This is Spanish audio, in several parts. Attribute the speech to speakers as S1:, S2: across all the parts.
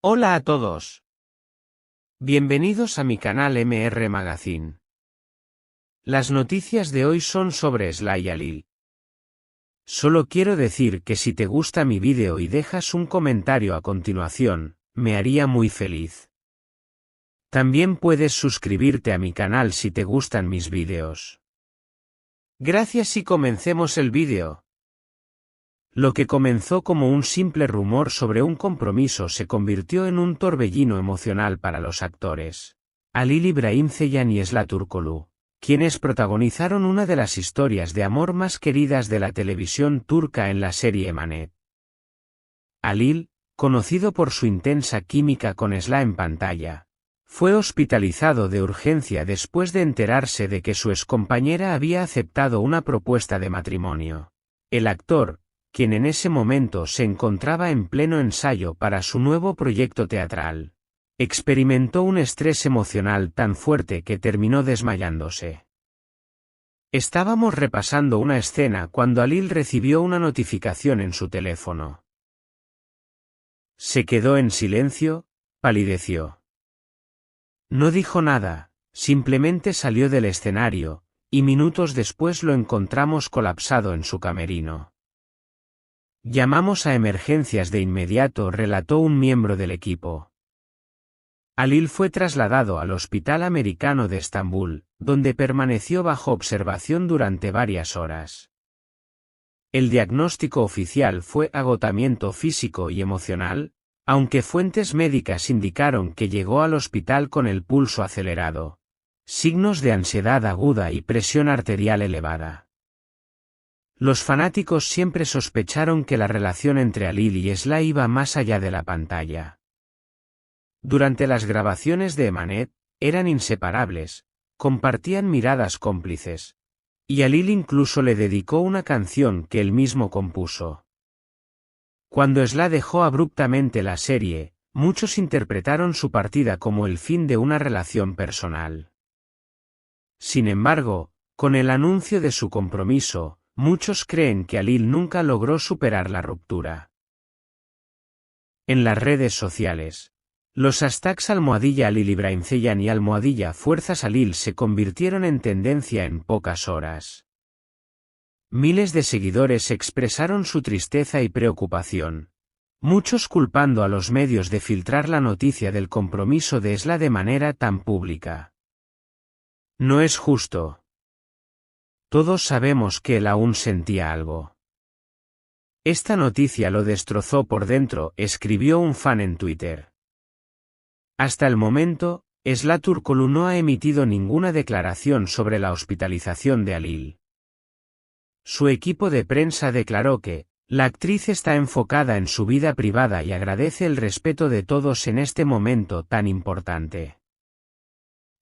S1: Hola a todos. Bienvenidos a mi canal MR Magazine. Las noticias de hoy son sobre Sly y Alil. Solo quiero decir que si te gusta mi vídeo y dejas un comentario a continuación, me haría muy feliz. También puedes suscribirte a mi canal si te gustan mis vídeos. Gracias y comencemos el vídeo. Lo que comenzó como un simple rumor sobre un compromiso se convirtió en un torbellino emocional para los actores Halil İbrahimceylan y Sıla Türkoğlu, quienes protagonizaron una de las historias de amor más queridas de la televisión turca en la serie Emanet. Halil, conocido por su intensa química con Sıla en pantalla, fue hospitalizado de urgencia después de enterarse de que su excompañera había aceptado una propuesta de matrimonio. El actor, quien en ese momento se encontraba en pleno ensayo para su nuevo proyecto teatral, experimentó un estrés emocional tan fuerte que terminó desmayándose. Estábamos repasando una escena cuando Halil recibió una notificación en su teléfono. Se quedó en silencio, palideció. No dijo nada, simplemente salió del escenario, y minutos después lo encontramos colapsado en su camerino. Llamamos a emergencias de inmediato, relató un miembro del equipo. Halil fue trasladado al Hospital Americano de Estambul, donde permaneció bajo observación durante varias horas. El diagnóstico oficial fue agotamiento físico y emocional, aunque fuentes médicas indicaron que llegó al hospital con el pulso acelerado, signos de ansiedad aguda y presión arterial elevada. Los fanáticos siempre sospecharon que la relación entre Halil y Sıla iba más allá de la pantalla. Durante las grabaciones de Emanet, eran inseparables, compartían miradas cómplices, y Halil incluso le dedicó una canción que él mismo compuso. Cuando Sıla dejó abruptamente la serie, muchos interpretaron su partida como el fin de una relación personal. Sin embargo, con el anuncio de su compromiso, muchos creen que Halil nunca logró superar la ruptura. En las redes sociales, los hashtags #Halil İbrahimceylan y #Fuerzas Halil se convirtieron en tendencia en pocas horas. Miles de seguidores expresaron su tristeza y preocupación, muchos culpando a los medios de filtrar la noticia del compromiso de Sıla de manera tan pública. No es justo. Todos sabemos que él aún sentía algo. Esta noticia lo destrozó por dentro, escribió un fan en Twitter. Hasta el momento, Sıla Türkoğlu no ha emitido ninguna declaración sobre la hospitalización de Halil. Su equipo de prensa declaró que la actriz está enfocada en su vida privada y agradece el respeto de todos en este momento tan importante.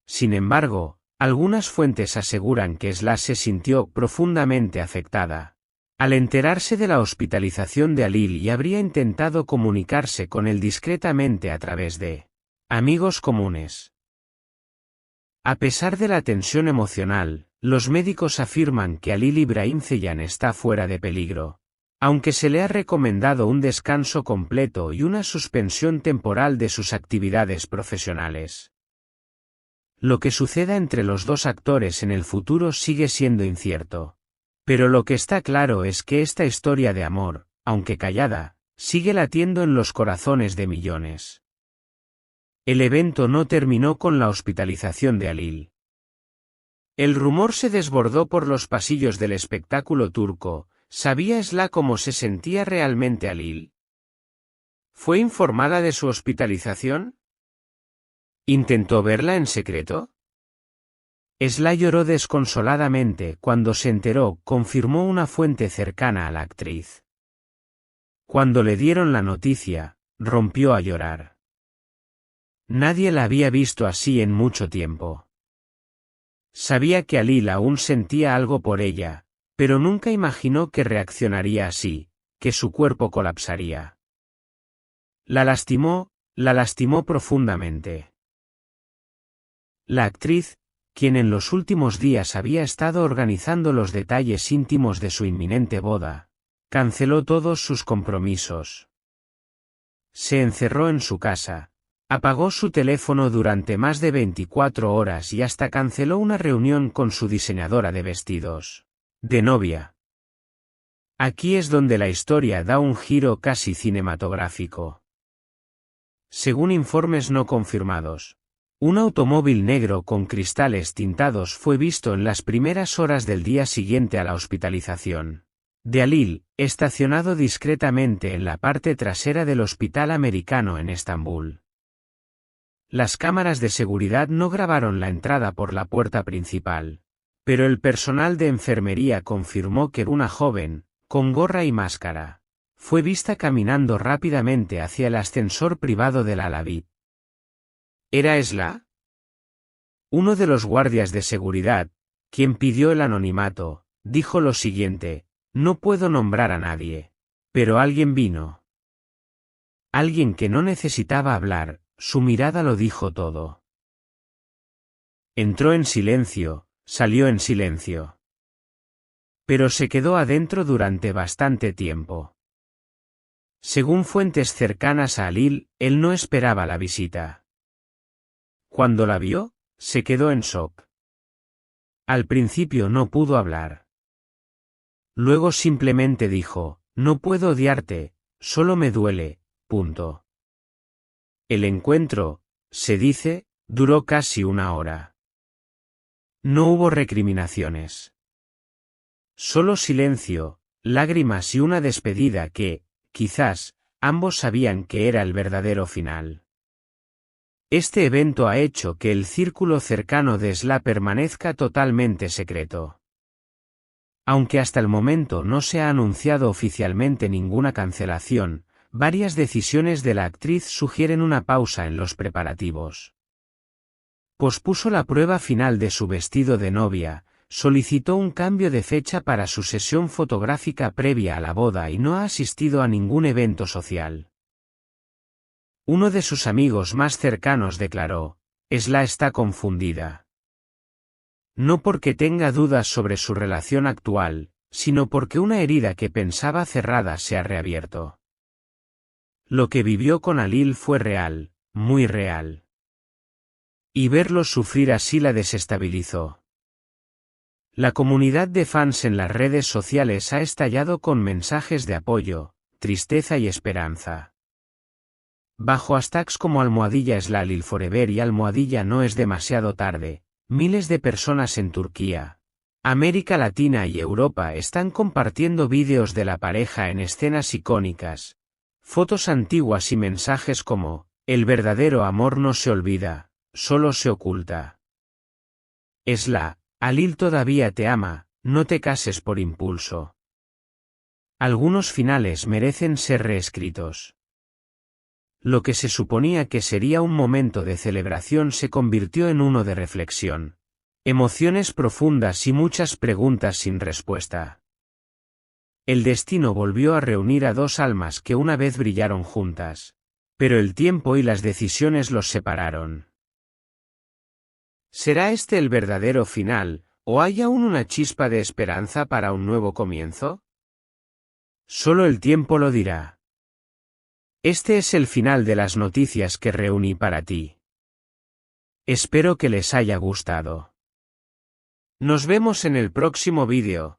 S1: Sin embargo, algunas fuentes aseguran que Sıla se sintió profundamente afectada al enterarse de la hospitalización de Halil y habría intentado comunicarse con él discretamente a través de amigos comunes. A pesar de la tensión emocional, los médicos afirman que Halil İbrahimceylan está fuera de peligro, aunque se le ha recomendado un descanso completo y una suspensión temporal de sus actividades profesionales. Lo que suceda entre los dos actores en el futuro sigue siendo incierto. Pero lo que está claro es que esta historia de amor, aunque callada, sigue latiendo en los corazones de millones. El evento no terminó con la hospitalización de Halil. El rumor se desbordó por los pasillos del espectáculo turco. ¿Sabía Sıla cómo se sentía realmente Halil? ¿Fue informada de su hospitalización? ¿Intentó verla en secreto? Sıla lloró desconsoladamente cuando se enteró, confirmó una fuente cercana a la actriz. Cuando le dieron la noticia, rompió a llorar. Nadie la había visto así en mucho tiempo. Sabía que Halil aún sentía algo por ella, pero nunca imaginó que reaccionaría así, que su cuerpo colapsaría. La lastimó profundamente. La actriz, quien en los últimos días había estado organizando los detalles íntimos de su inminente boda, canceló todos sus compromisos. Se encerró en su casa. Apagó su teléfono durante más de 24 horas y hasta canceló una reunión con su diseñadora de vestidos de novia. Aquí es donde la historia da un giro casi cinematográfico. Según informes no confirmados, un automóvil negro con cristales tintados fue visto en las primeras horas del día siguiente a la hospitalización de Halil, estacionado discretamente en la parte trasera del hospital americano en Estambul. Las cámaras de seguridad no grabaron la entrada por la puerta principal, pero el personal de enfermería confirmó que una joven, con gorra y máscara, fue vista caminando rápidamente hacia el ascensor privado del Alabí. ¿Era Esla? Uno de los guardias de seguridad, quien pidió el anonimato, dijo lo siguiente: no puedo nombrar a nadie. Pero alguien vino. Alguien que no necesitaba hablar, su mirada lo dijo todo. Entró en silencio, salió en silencio. Pero se quedó adentro durante bastante tiempo. Según fuentes cercanas a Halil, él no esperaba la visita. Cuando la vio, se quedó en shock. Al principio no pudo hablar. Luego simplemente dijo: no puedo odiarte, solo me duele, punto. El encuentro, se dice, duró casi una hora. No hubo recriminaciones. Solo silencio, lágrimas y una despedida que, quizás, ambos sabían que era el verdadero final. Este evento ha hecho que el círculo cercano de Esla permanezca totalmente secreto. Aunque hasta el momento no se ha anunciado oficialmente ninguna cancelación, varias decisiones de la actriz sugieren una pausa en los preparativos. Pospuso la prueba final de su vestido de novia, solicitó un cambio de fecha para su sesión fotográfica previa a la boda y no ha asistido a ningún evento social. Uno de sus amigos más cercanos declaró: Esla está confundida. No porque tenga dudas sobre su relación actual, sino porque una herida que pensaba cerrada se ha reabierto. Lo que vivió con Halil fue real, muy real. Y verlo sufrir así la desestabilizó. La comunidad de fans en las redes sociales ha estallado con mensajes de apoyo, tristeza y esperanza. Bajo hashtags como #EslaHalilForever y #No es demasiado tarde, miles de personas en Turquía, América Latina y Europa están compartiendo vídeos de la pareja en escenas icónicas, fotos antiguas y mensajes como: el verdadero amor no se olvida, solo se oculta. Esla, Halil todavía te ama, no te cases por impulso. Algunos finales merecen ser reescritos. Lo que se suponía que sería un momento de celebración se convirtió en uno de reflexión. Emociones profundas y muchas preguntas sin respuesta. El destino volvió a reunir a dos almas que una vez brillaron juntas, pero el tiempo y las decisiones los separaron. ¿Será este el verdadero final, o hay aún una chispa de esperanza para un nuevo comienzo? Solo el tiempo lo dirá. Este es el final de las noticias que reuní para ti. Espero que les haya gustado. Nos vemos en el próximo vídeo.